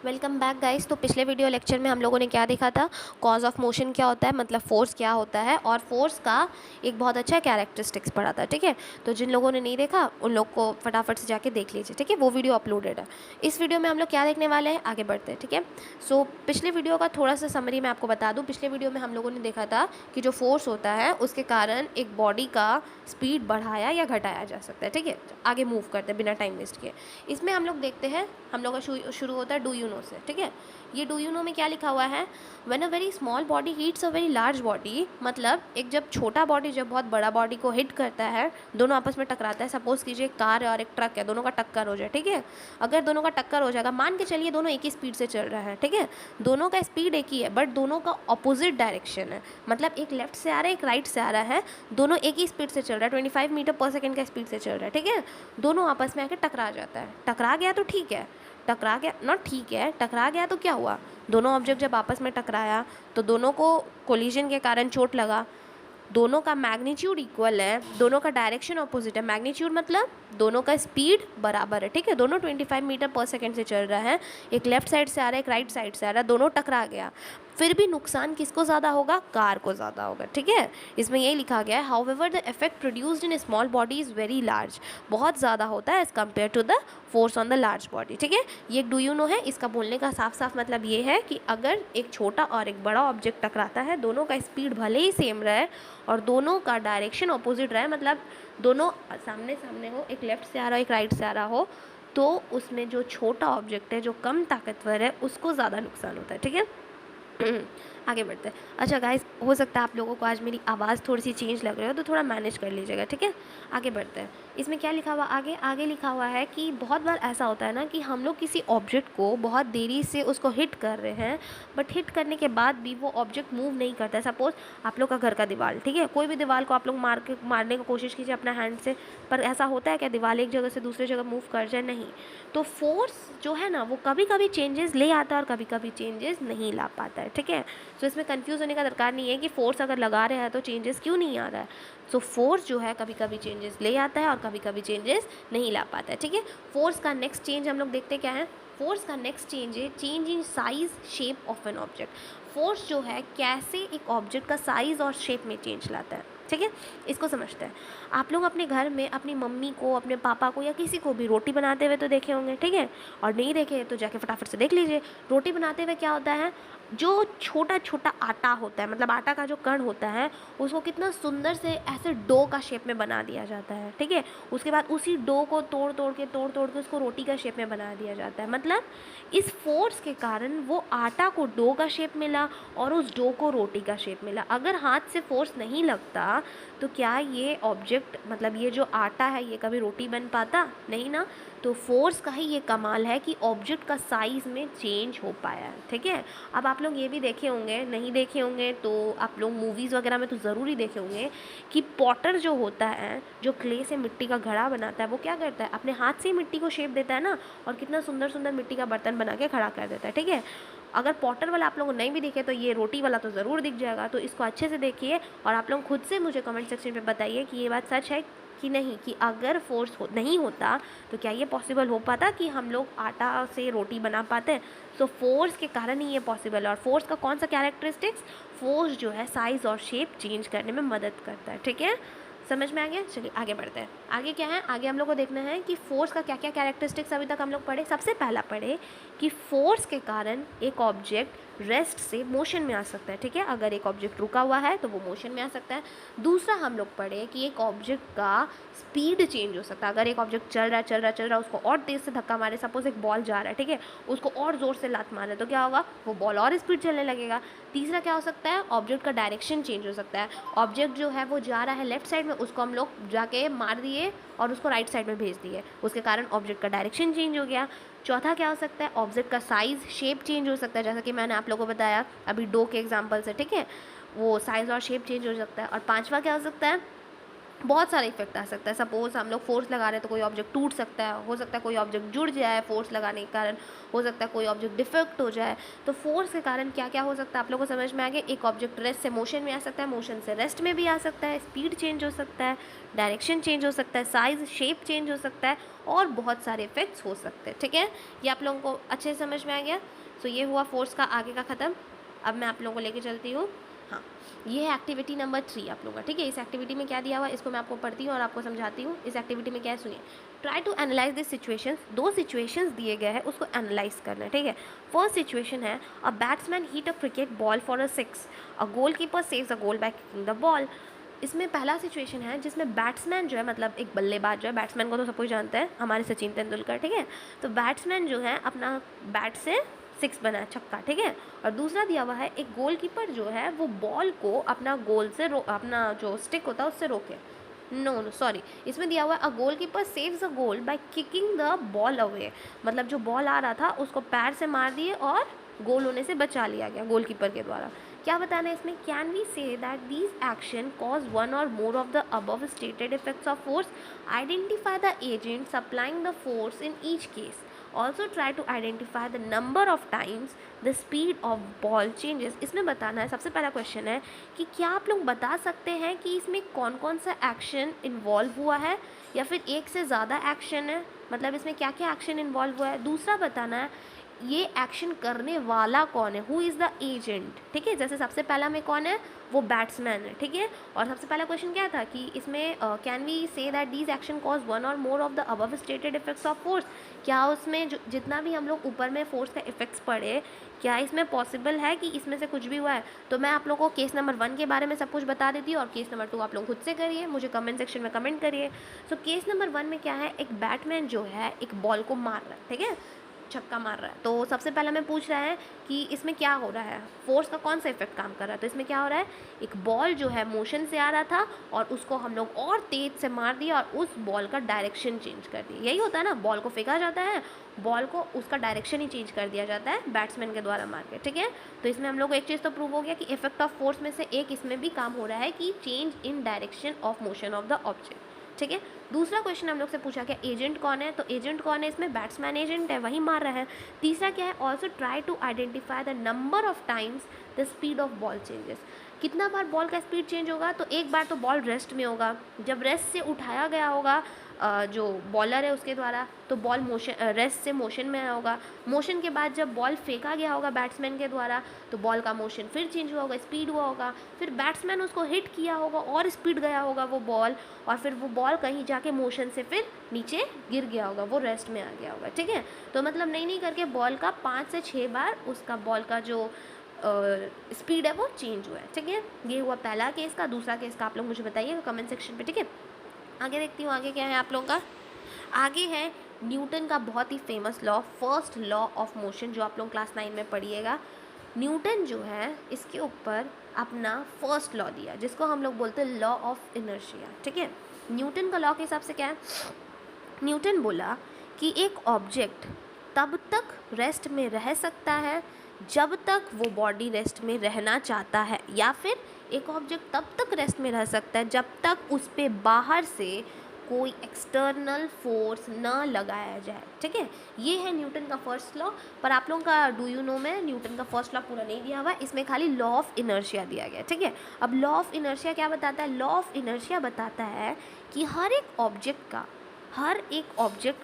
Welcome back guys. तो पिछले video lecture में हम लोगों ने क्या देखा था, कॉज ऑफ मोशन क्या होता है, मतलब फोर्स क्या होता है, और फोर्स का एक बहुत अच्छा कैरेक्टरिस्टिक्स पढ़ा था। ठीक है, तो जिन लोगों ने नहीं देखा उन लोग को फटाफट से जाके देख लीजिए। ठीक है, वो वीडियो अपलोडेड है। इस वीडियो में हम लोग क्या देखने वाले हैं, आगे बढ़ते हैं। ठीक है, सो पिछले वीडियो का थोड़ा सा समरी मैं आपको बता दूँ। पिछले वीडियो में हम लोगों ने देखा था कि जो फोर्स होता है उसके कारण एक बॉडी का स्पीड बढ़ाया या घटाया जा सकता है। ठीक है, आगे मूव करते हैं बिना टाइम वेस्ट किए। इसमें हम लोग देखते हैं, हम लोग का शुरू होता है डू यू नो से। ठीक है, ये डू यू नो में क्या लिखा हुआ है, when a very small body hits a very large body, मतलब एक जब छोटा बॉडी जब बहुत बड़ा बॉडी को हिट करता है, दोनों आपस में टकराता है। सपोज कीजिए एक कार है और एक ट्रक है, दोनों का टक्कर हो जाए। ठीक है, अगर दोनों का टक्कर हो जाएगा, मान के चलिए दोनों एक ही स्पीड से चल रहा है। ठीक है, दोनों का स्पीड एक ही है बट दोनों का अपोजिट डायरेक्शन है, मतलब एक लेफ्ट से आ रहा है एक राइट से आ रहा है, दोनों एक ही स्पीड से चल रहा है, 25 मीटर पर सेकेंड का स्पीड से चल रहा है। ठीक है, दोनों आपस में आके टकरा जाता है। टकरा गया तो ठीक है, टकरा गया नॉट ठीक है, टकरा गया तो क्या हुआ, दोनों ऑब्जेक्ट जब आपस में टकराया तो दोनों को कोलिजन के कारण चोट लगा। दोनों का मैग्नीट्यूड इक्वल है, दोनों का डायरेक्शन अपोजिट है। मैग्नीट्यूड मतलब दोनों का स्पीड बराबर है। ठीक है, दोनों 25 मीटर पर सेकेंड से चल रहा है, एक लेफ्ट साइड से आ रहा है एक राइट साइड से आ रहा है, दोनों टकरा गया। फिर भी नुकसान किसको ज़्यादा होगा, कार को ज़्यादा होगा। ठीक है, इसमें यही लिखा गया है, however the effect produced in small body is very large, बहुत ज़्यादा होता है as compare to the force on the large body. ठीक है, ये एक डू यू नो है। इसका बोलने का साफ साफ मतलब ये है कि अगर एक छोटा और एक बड़ा ऑब्जेक्ट टकराता है, दोनों का स्पीड भले ही सेम रहे और दोनों का डायरेक्शन अपोजिट रहे, मतलब दोनों सामने सामने हो, एक लेफ्ट से आ रहा हो एक राइट से आ रहा हो, तो उसमें जो छोटा ऑब्जेक्ट है जो कम ताकतवर है उसको ज़्यादा नुकसान होता है। ठीक है, आगे बढ़ते हैं। अच्छा गाइस, हो सकता है आप लोगों को आज मेरी आवाज़ थोड़ी सी चेंज लग रही हो तो थोड़ा मैनेज कर लीजिएगा। ठीक है, आगे बढ़ते हैं। इसमें क्या लिखा हुआ, आगे आगे लिखा हुआ है कि बहुत बार ऐसा होता है ना कि हम लोग किसी ऑब्जेक्ट को बहुत देरी से उसको हिट कर रहे हैं, बट हिट करने के बाद भी वो ऑब्जेक्ट मूव नहीं करता है। सपोज आप लोग का घर का दीवार, ठीक है, कोई भी दीवार को आप लोग मारने की कोशिश कीजिए अपना हैंड से, पर ऐसा होता है क्या दीवार एक जगह से दूसरी जगह मूव कर जाए, नहीं। तो फोर्स जो है ना वो कभी कभी चेंजेस ले आता है और कभी कभी चेंजेस नहीं ला पाता है। ठीक है, तो इसमें कंफ्यूज होने का दरकार नहीं है कि फोर्स अगर लगा रहे हैं तो चेंजेस क्यों नहीं आ रहा है। सो फोर्स जो है कभी कभी चेंजेस ले आता है और कभी कभी चेंजेस नहीं ला पाता है। ठीक है, फोर्स का नेक्स्ट चेंज हम लोग देखते क्या है, फोर्स का नेक्स्ट चेंज है change in size shape of an object. Force जो है कैसे एक ऑब्जेक्ट का साइज और शेप में चेंज लाता है। ठीक है, इसको समझते हैं। आप लोग अपने घर में अपनी मम्मी को, अपने पापा को या किसी को भी रोटी बनाते हुए तो देखे होंगे। ठीक है, और नहीं देखे तो जाके फटाफट से देख लीजिए। रोटी बनाते हुए क्या होता है, जो छोटा छोटा आटा होता है, मतलब आटा का जो कण होता है, उसको कितना सुंदर से ऐसे डो का शेप में बना दिया जाता है। ठीक है, उसके बाद उसी डो को तोड़ तोड़ के उसको रोटी का शेप में बना दिया जाता है। मतलब इस फोर्स के कारण वो आटा को डो का शेप मिला और उस डो को रोटी का शेप मिला। अगर हाथ से फोर्स नहीं लगता तो क्या ये ऑब्जेक्ट, मतलब ये जो आटा है, ये कभी रोटी बन पाता, नहीं ना। तो फोर्स का ही ये कमाल है कि ऑब्जेक्ट का साइज़ में चेंज हो पाया है। ठीक है, अब आप लोग ये भी देखे होंगे, नहीं देखे होंगे तो आप लोग मूवीज़ वगैरह में तो ज़रूर ही देखे होंगे कि पॉटर जो होता है, जो क्ले से मिट्टी का घड़ा बनाता है, वो क्या करता है, अपने हाथ से ही मिट्टी को शेप देता है ना, और कितना सुंदर सुंदर मिट्टी का बर्तन बना के खड़ा कर देता है। ठीक है, अगर पॉटर वाला आप लोगों को नहीं भी दिखे तो ये रोटी वाला तो ज़रूर दिख जाएगा। तो इसको अच्छे से देखिए और आप लोग खुद से मुझे कमेंट सेक्शन में बताइए कि ये बात सच है कि नहीं, कि अगर फोर्स नहीं होता तो क्या ये पॉसिबल हो पाता कि हम लोग आटा से रोटी बना पाते। सो फोर्स के कारण ही ये पॉसिबल है। और फोर्स का कौन सा कैरेक्टरिस्टिक्स, फोर्स जो है साइज़ और शेप चेंज करने में मदद करता है। ठीक है, समझ में आ गया। चलिए आगे बढ़ते हैं। आगे क्या है, आगे हम लोग को देखना है कि फोर्स का क्या क्या कैरेक्टरिस्टिक्स अभी तक हम लोग पढ़े। सबसे पहला पढ़े कि फोर्स के कारण एक ऑब्जेक्ट रेस्ट से मोशन में आ सकता है। ठीक है, अगर एक ऑब्जेक्ट रुका हुआ है तो वो मोशन में आ सकता है। दूसरा हम लोग पढ़े कि एक ऑब्जेक्ट का स्पीड चेंज हो सकता है। अगर एक ऑब्जेक्ट चल रहा है उसको और तेज़ से धक्का मारे, सपोज एक बॉल जा रहा है, ठीक है, उसको और ज़ोर से लात मारे तो क्या होगा, वो बॉल और स्पीड चलने लगेगा। तीसरा क्या हो सकता है, ऑब्जेक्ट का डायरेक्शन चेंज हो सकता है। ऑब्जेक्ट जो है वो जा रहा है लेफ्ट साइड में, उसको हम लोग जाके मार दिए और उसको राइट साइड में भेज दिए, उसके कारण ऑब्जेक्ट का डायरेक्शन चेंज हो गया। चौथा क्या हो सकता है, ऑब्जेक्ट का साइज़ शेप चेंज हो सकता है, जैसा कि मैंने आप लोगों को बताया अभी डो के एग्जांपल से। ठीक है, वो साइज़ और शेप चेंज हो सकता है। और पांचवा क्या हो सकता है, बहुत सारे इफेक्ट आ सकता है। सपोज हम लोग फोर्स लगा रहे हैं तो कोई ऑब्जेक्ट टूट सकता है, हो सकता है कोई ऑब्जेक्ट जुड़ जाए फोर्स लगाने के कारण, हो सकता है कोई ऑब्जेक्ट डिफेक्ट हो जाए। तो फोर्स के कारण क्या क्या हो सकता है आप लोगों को समझ में आ गया। एक ऑब्जेक्ट रेस्ट से मोशन में आ सकता है, मोशन से रेस्ट में भी आ सकता है, स्पीड चेंज हो सकता है, डायरेक्शन चेंज हो सकता है, साइज शेप चेंज हो सकता है, और बहुत सारे इफेक्ट्स हो सकते हैं। ठीक है, ये आप लोगों को अच्छे से समझ में आ गया। सो ये हुआ फोर्स का आगे का ख़त्म। अब मैं आप लोगों को लेके चलती हूँ, हाँ, ये है एक्टिविटी नंबर 3 आप लोगों का। ठीक है, इस एक्टिविटी में क्या दिया हुआ है इसको मैं आपको पढ़ती हूँ और आपको समझाती हूँ। इस एक्टिविटी में क्या है सुनिए। Try to analyse this situations. 2 situations दिए गए हैं, उसको एनालाइज करना है। ठीक है, फर्स्ट सिचुएशन है a batsman hit a cricket ball for a 6, a goalkeeper saves a goal by kicking the ball. इसमें पहला सिचुएशन है जिसमें बैट्समैन जो है, मतलब एक बल्लेबाज जो है, बैट्समैन को तो सब कोई जानते हैं, हमारे सचिन तेंदुलकर। ठीक है, तो बैट्समैन जो है अपना बैट से 6 बनाए, छक्का। ठीक है, और दूसरा दिया हुआ है एक गोलकीपर जो है वो बॉल को अपना गोल से अपना जो स्टिक होता है उससे रोके। नो सॉरी, इसमें दिया हुआ है अ goalkeeper saves a goal by kicking the ball away. मतलब जो बॉल आ रहा था उसको पैर से मार दिए और गोल होने से बचा लिया गया गोलकीपर के द्वारा। क्या बताना है इसमें। Can we say that these action cause one or more of the above stated effects of force. Identify the agent supplying the force in each case. Also try to identify the number of times the speed of ball changes. इसमें बताना है, सबसे पहला question है कि क्या आप लोग बता सकते हैं कि इसमें कौन कौन सा एक्शन इन्वॉल्व हुआ है, या फिर एक से ज़्यादा एक्शन है, मतलब इसमें क्या क्या एक्शन इन्वॉल्व हुआ है। दूसरा बताना है ये एक्शन करने वाला कौन है, हु इज़ द एजेंट। ठीक है, जैसे सबसे पहला में कौन है, वो बैट्समैन है। ठीक है, और सबसे पहला क्वेश्चन क्या था कि इसमें can we say that these action cause one or more of the above stated effects of force. क्या उसमें जो जितना भी हम लोग ऊपर में फोर्स का इफेक्ट्स पढ़े, क्या इसमें पॉसिबल है कि इसमें से कुछ भी हुआ है। तो मैं आप लोगों को केस नंबर 1 के बारे में सब कुछ बता देती हूँ, और केस नंबर 2 आप लोग खुद से करिए, मुझे कमेंट सेक्शन में कमेंट करिए। सो केस नंबर 1 में क्या है, एक बैटमैन जो है एक बॉल को मार रहा है। ठीक है, छक्का मार रहा है। तो सबसे पहला मैं पूछ रहा है कि इसमें क्या हो रहा है, फोर्स का कौन सा इफेक्ट काम कर रहा है। तो इसमें क्या हो रहा है, एक बॉल जो है मोशन से आ रहा था और उसको हम लोग और तेज से मार दिया और उस बॉल का डायरेक्शन चेंज कर दिया। यही होता है ना, बॉल को फेंका जाता है, बॉल को उसका डायरेक्शन ही चेंज कर दिया जाता है बैट्समैन के द्वारा मार के। ठीक है, तो इसमें हम लोग को एक चीज़ तो प्रूव हो गया कि इफेक्ट ऑफ फोर्स में से एक इसमें भी काम हो रहा है कि change in direction of motion of the object. ठीक है, दूसरा क्वेश्चन हम लोग से पूछा क्या एजेंट कौन है, तो एजेंट कौन है इसमें, बैट्समैन एजेंट है, वही मार रहा है। तीसरा क्या है, also try to identify the number of times the speed of ball changes. कितना बार बॉल का स्पीड चेंज होगा, तो एक बार तो बॉल रेस्ट में होगा, जब रेस्ट से उठाया गया होगा जो बॉलर है उसके द्वारा, तो बॉल मोशन रेस्ट से मोशन में आया होगा। मोशन के बाद जब बॉल फेंका गया होगा बैट्समैन के द्वारा, तो बॉल का मोशन फिर चेंज हुआ होगा, स्पीड हुआ होगा, फिर बैट्समैन उसको हिट किया होगा और स्पीड गया होगा वो बॉल, और फिर वो बॉल कहीं जाके मोशन से फिर नीचे गिर गया होगा, वो रेस्ट में आ गया होगा। ठीक है, तो मतलब नहीं करके बॉल का 5 से 6 बार उसका बॉल का जो स्पीड है वो चेंज हुआ है। ठीक है, ये हुआ पहला केस का। दूसरा केस का आप लोग मुझे बताइएगा कमेंट सेक्शन पे। ठीक है, आगे देखती हूँ आगे क्या है आप लोगों का। आगे है न्यूटन का बहुत ही famous law, first law of motion, जो आप लोग क्लास 9 में पढ़िएगा। न्यूटन जो है इसके ऊपर अपना फर्स्ट लॉ दिया, जिसको हम लोग बोलते हैं लॉ ऑफ इनर्शिया। ठीक है, न्यूटन का लॉ के हिसाब से क्या है, न्यूटन बोला कि एक ऑब्जेक्ट तब तक रेस्ट में रह सकता है जब तक वो बॉडी रेस्ट में रहना चाहता है, या फिर एक ऑब्जेक्ट तब तक रेस्ट में रह सकता है जब तक उस पर बाहर से कोई एक्सटर्नल फोर्स न लगाया जाए। ठीक है, ये है न्यूटन का फर्स्ट लॉ। पर आप लोगों का डू यू नो में न्यूटन का फर्स्ट लॉ पूरा नहीं दिया हुआ है, इसमें खाली लॉ ऑफ इनर्शिया दिया गया है। ठीक है, अब लॉ ऑफ इनर्शिया क्या बताता है, लॉ ऑफ इनर्शिया बताता है कि हर एक ऑब्जेक्ट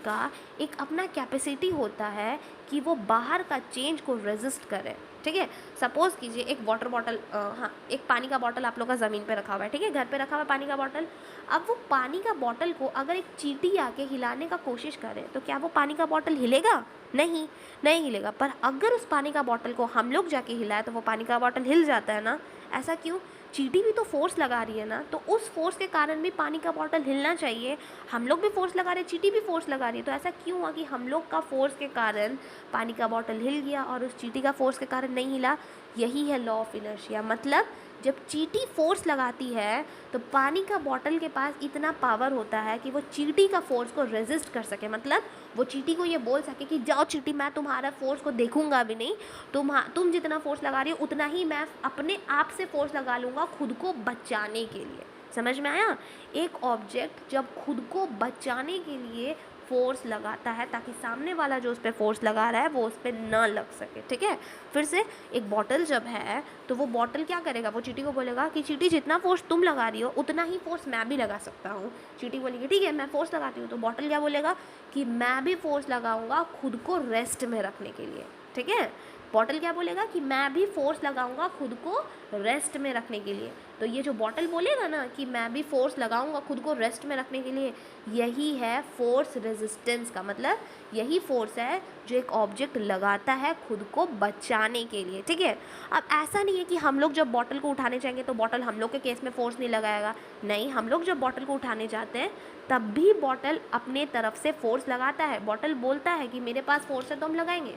का एक अपना कैपेसिटी होता है कि वो बाहर का चेंज को रेजिस्ट करे। ठीक है, सपोज़ कीजिए एक वाटर बॉटल, हाँ, एक पानी का बॉटल आप लोग का ज़मीन पे रखा हुआ है। ठीक है, घर पे रखा हुआ है पानी का बॉटल। अब वो पानी का बॉटल को अगर एक चींटी आके हिलाने का कोशिश करे, तो क्या वो पानी का बॉटल हिलेगा, नहीं हिलेगा। पर अगर उस पानी का बॉटल को हम लोग जाके हिलाए तो वो पानी का बॉटल हिल जाता है ना। ऐसा क्यों, चींटी भी तो फोर्स लगा रही है ना, तो उस फोर्स के कारण भी पानी का बॉटल हिलना चाहिए। हम लोग भी फोर्स लगा रहे हैं, चींटी भी फोर्स लगा रही है, तो ऐसा क्यों हुआ कि हम लोग का फोर्स के कारण पानी का बॉटल हिल गया और उस चींटी का फोर्स के कारण नहीं हिला। यही है लॉ ऑफ इनर्शिया। मतलब जब चींटी फोर्स लगाती है तो पानी का बॉटल के पास इतना पावर होता है कि वो चींटी का फोर्स को रेजिस्ट कर सके। मतलब वो चींटी को ये बोल सके कि जाओ चींटी, मैं तुम्हारा फोर्स को देखूंगा भी नहीं, तुम जितना फोर्स लगा रही हो उतना ही मैं अपने आप से फोर्स लगा लूँगा खुद को बचाने के लिए। समझ में आया? एक ऑब्जेक्ट जब खुद को बचाने के लिए फोर्स लगाता है ताकि सामने वाला जो उस पर फोर्स लगा रहा है वो उस पर ना लग सके, ठीक है। फिर से एक बॉटल जब है तो वो बॉटल क्या करेगा, वो चींटी को बोलेगा कि चींटी जितना फोर्स तुम लगा रही हो उतना ही फोर्स मैं भी लगा सकता हूँ। चींटी बोलेगी ठीक है मैं फोर्स लगाती हूँ, तो बॉटल क्या बोलेगा कि मैं भी फोर्स लगाऊंगा खुद को रेस्ट में रखने के लिए, ठीक है। बॉटल क्या बोलेगा कि मैं भी फोर्स लगाऊंगा खुद को रेस्ट में रखने के लिए। तो ये जो बॉटल बोलेगा ना कि मैं भी फोर्स लगाऊंगा खुद को रेस्ट में रखने के लिए, यही है फोर्स रेजिस्टेंस का मतलब, यही फोर्स है जो एक ऑब्जेक्ट लगाता है खुद को बचाने के लिए, ठीक है। अब ऐसा नहीं है कि हम लोग जब बॉटल को उठाने जाएंगे तो बॉटल हम लोग के केस में फोर्स नहीं लगाएगा, नहीं, हम लोग जब बॉटल को उठाने जाते हैं तब भी बॉटल अपने तरफ से फोर्स लगाता है। बॉटल बोलता है कि मेरे पास फोर्स है तो हम लगाएंगे,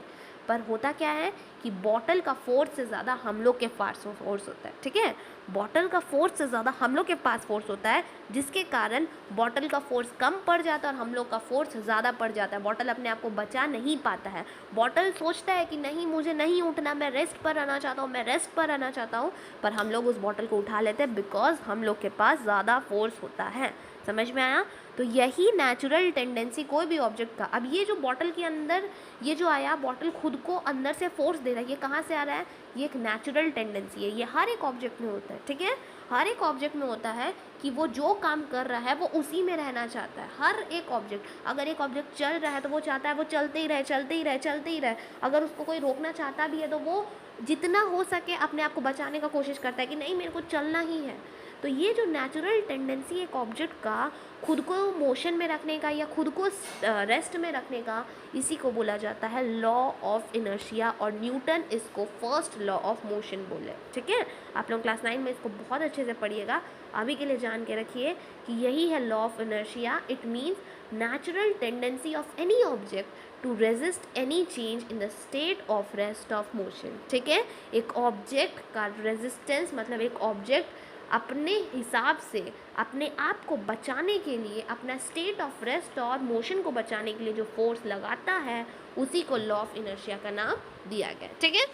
पर होता क्या है कि बॉटल का फोर्स से ज़्यादा हम लोग के पास फोर्स होता है, ठीक है। बॉटल का फोर्स से ज़्यादा हम लोग के पास फोर्स होता है, जिसके कारण बॉटल का फोर्स कम पड़ जाता है और हम लोग का फोर्स ज़्यादा पड़ जाता है। बॉटल अपने आप को बचा नहीं पाता है। बॉटल सोचता है कि नहीं मुझे नहीं उठना, मैं रेस्ट पर रहना चाहता हूँ, मैं रेस्ट पर रहना चाहता हूँ, पर हम लोग उस बॉटल को उठा लेते हैं बिकॉज हम लोग के पास ज़्यादा फोर्स होता है। समझ में आया? तो यही नेचुरल टेंडेंसी कोई भी ऑब्जेक्ट का। अब ये जो बॉटल के अंदर ये जो आया, बॉटल खुद को अंदर से फोर्स दे रहा है, ये कहाँ से आ रहा है? ये एक नेचुरल टेंडेंसी है, ये हर एक ऑब्जेक्ट में होता है, ठीक है। हर एक ऑब्जेक्ट में होता है कि वो जो काम कर रहा है वो उसी में रहना चाहता है। हर एक ऑब्जेक्ट, अगर एक ऑब्जेक्ट चल रहा है तो वो चाहता है वो चलते ही रहे, चलते ही रहे, चलते ही रहे। अगर उसको कोई रोकना चाहता भी है तो वो जितना हो सके अपने आप को बचाने का कोशिश करता है कि नहीं मेरे को चलना ही है। तो ये जो नेचुरल टेंडेंसी एक ऑब्जेक्ट का खुद को मोशन में रखने का या खुद को रेस्ट में रखने का, इसी को बोला जाता है लॉ ऑफ इनर्शिया, और न्यूटन इसको फर्स्ट लॉ ऑफ मोशन बोले, ठीक है। आप लोग क्लास 9 में इसको बहुत अच्छे से पढ़िएगा। अभी के लिए जान के रखिए कि यही है law of inertia. It means natural tendency of any object to resist any change in the state of rest of motion, ठीक है। एक ऑब्जेक्ट का रेजिस्टेंस मतलब एक ऑब्जेक्ट अपने हिसाब से अपने आप को बचाने के लिए, अपना स्टेट ऑफ रेस्ट और मोशन को बचाने के लिए जो फोर्स लगाता है, उसी को लॉ ऑफ इनर्शिया का नाम दिया गया, ठीक है।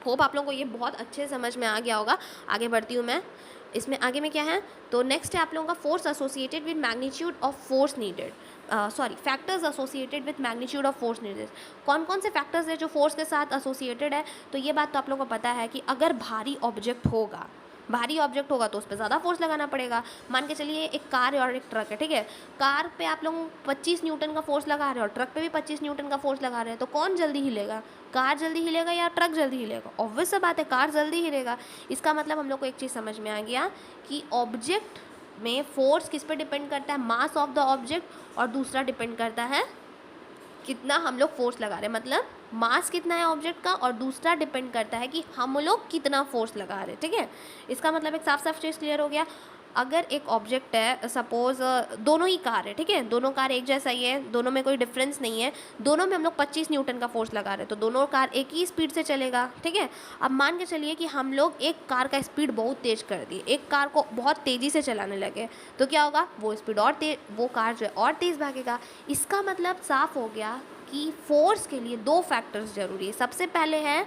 होप आप लोगों को ये बहुत अच्छे समझ में आ गया होगा। आगे बढ़ती हूँ मैं। इसमें आगे में क्या है, तो नेक्स्ट है आप लोगों का force associated with magnitude of force needed, factors associated with magnitude of force needed. कौन कौन से फैक्टर्स है जो फोर्स के साथ एसोसिएटेड है? तो ये बात तो आप लोगों को पता है कि अगर भारी ऑब्जेक्ट होगा तो उस पर ज़्यादा फोर्स लगाना पड़ेगा। मान के चलिए एक कार और एक ट्रक है, ठीक है। कार पे आप लोग 25 न्यूटन का फोर्स लगा रहे हैं और ट्रक पे भी 25 न्यूटन का फोर्स लगा रहे हैं, तो कौन जल्दी हिलेगा? कार जल्दी हिलेगा या ट्रक जल्दी हिलेगा? ऑब्वियस सा बात है, कार जल्दी हिलेगा। इसका मतलब हम लोग को एक चीज़ समझ में आ गया कि ऑब्जेक्ट में फोर्स किस पे डिपेंड करता है? मास ऑफ द ऑब्जेक्ट, और दूसरा डिपेंड करता है कितना हम लोग फोर्स लगा रहे हैं, मतलब मास कितना है ऑब्जेक्ट का, और दूसरा डिपेंड करता है कि हम लोग कितना फोर्स लगा रहे हैं, ठीक है। इसका मतलब एक साफ साफ चीज़ क्लियर हो गया। अगर एक ऑब्जेक्ट है, सपोज दोनों ही कार है, ठीक है, दोनों कार एक जैसा ही है, दोनों में कोई डिफरेंस नहीं है, दोनों में हम लोग 25 न्यूटन का फोर्स लगा रहे हैं, तो दोनों कार एक ही स्पीड से चलेगा, ठीक है। अब मान के चलिए कि हम लोग एक कार का स्पीड बहुत तेज़ कर दिए, एक कार को बहुत तेज़ी से चलाने लगे, तो क्या होगा? वो स्पीड और वो कार जो है और तेज़ भागेगा। इसका मतलब साफ हो गया कि फोर्स के लिए दो फैक्टर्स ज़रूरी है। सबसे पहले है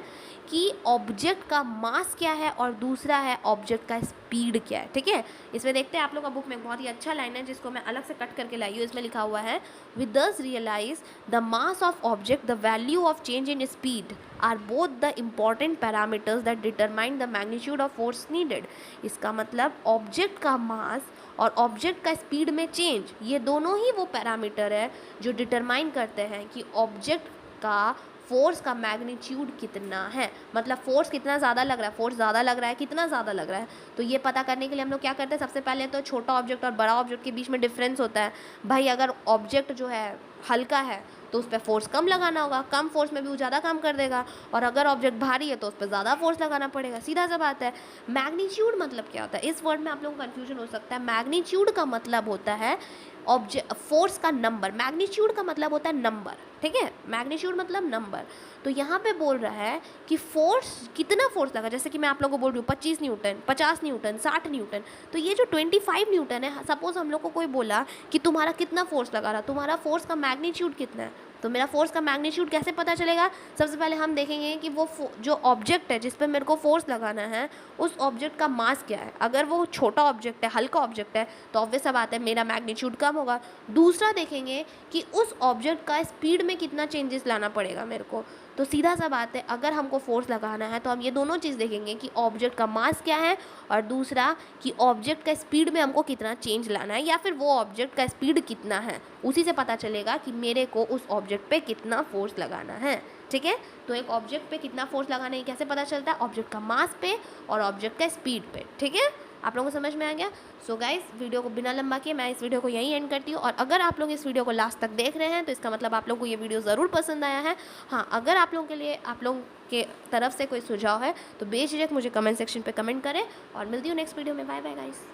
कि ऑब्जेक्ट का मास क्या है, और दूसरा है ऑब्जेक्ट का स्पीड क्या है, ठीक है। इसमें देखते हैं आप लोग का बुक में एक बहुत ही अच्छा लाइन है जिसको मैं अलग से कट करके लाई हूँ। इसमें लिखा हुआ है, with this realise the mass of object, the value of change in speed are both the important parameters that determine the magnitude of force needed. इसका मतलब ऑब्जेक्ट का मास और ऑब्जेक्ट का स्पीड में चेंज, ये दोनों ही वो पैरामीटर है जो डिटरमाइन करते हैं कि ऑब्जेक्ट का फोर्स का मैग्नीट्यूड कितना है, मतलब फोर्स कितना ज़्यादा लग रहा है, फोर्स ज़्यादा लग रहा है, कितना ज़्यादा लग रहा है। तो ये पता करने के लिए हम लोग क्या करते हैं? सबसे पहले तो छोटा ऑब्जेक्ट और बड़ा ऑब्जेक्ट के बीच में डिफरेंस होता है। भाई अगर ऑब्जेक्ट जो है हल्का है तो उस पर फोर्स कम लगाना होगा, कम फोर्स में भी वो ज़्यादा काम कर देगा, और अगर ऑब्जेक्ट भारी है तो उस पर ज़्यादा फोर्स लगाना पड़ेगा। सीधा सा बात है। मैग्नीट्यूड मतलब क्या होता है? इस वर्ड में आप लोगों को कन्फ्यूजन हो सकता है। मैग्नीट्यूड का मतलब होता है फोर्स का नंबर। मैग्नीट्यूड का मतलब होता है नंबर, ठीक है। मैग्नीट्यूड मतलब नंबर। तो यहाँ पे बोल रहा है कि फोर्स, कितना फोर्स लगा, जैसे कि मैं आप लोगों को बोल रही हूँ 25 न्यूटन, 50 न्यूटन, 60 न्यूटन, तो ये जो 25 न्यूटन है, सपोज हम लोग को कोई बोला कि तुम्हारा कितना फोर्स लगा रहा, तुम्हारा फोर्स का मैग्नीट्यूड कितना है, तो मेरा फोर्स का मैग्नीट्यूड कैसे पता चलेगा? सबसे पहले हम देखेंगे कि वो जो ऑब्जेक्ट है जिस पर मेरे को फोर्स लगाना है उस ऑब्जेक्ट का मास क्या है। अगर वो छोटा ऑब्जेक्ट है, हल्का ऑब्जेक्ट है, तो ऑब्वियस सा बात है मेरा मैग्नीट्यूड कम होगा। दूसरा देखेंगे कि उस ऑब्जेक्ट का स्पीड में कितना चेंजेस लाना पड़ेगा मेरे को। तो सीधा सा बात है, अगर हमको फोर्स लगाना है तो हम ये दोनों चीज़ देखेंगे कि ऑब्जेक्ट का मास क्या है और दूसरा कि ऑब्जेक्ट का स्पीड में हमको कितना चेंज लाना है या फिर वो ऑब्जेक्ट का स्पीड कितना है। उसी से पता चलेगा कि मेरे को उस ऑब्जेक्ट पे कितना फोर्स लगाना है। ठीक है, तो एक ऑब्जेक्ट पे कितना फोर्स लगाना है कैसे पता चलता है? ऑब्जेक्ट का मास पे और ऑब्जेक्ट का स्पीड पे। ठीक है, आप लोगों को समझ में आ गया? सो गाइस, वीडियो को बिना लंबा किए मैं इस वीडियो को यहीं एंड करती हूँ। और अगर आप लोग इस वीडियो को लास्ट तक देख रहे हैं तो इसका मतलब आप लोगों को ये वीडियो ज़रूर पसंद आया है। हाँ, अगर आप लोगों के लिए आप लोगों के तरफ से कोई सुझाव है तो बेझिझक मुझे कमेंट सेक्शन पे कमेंट करें और मिलती हूँ नेक्स्ट वीडियो में। Bye bye guys.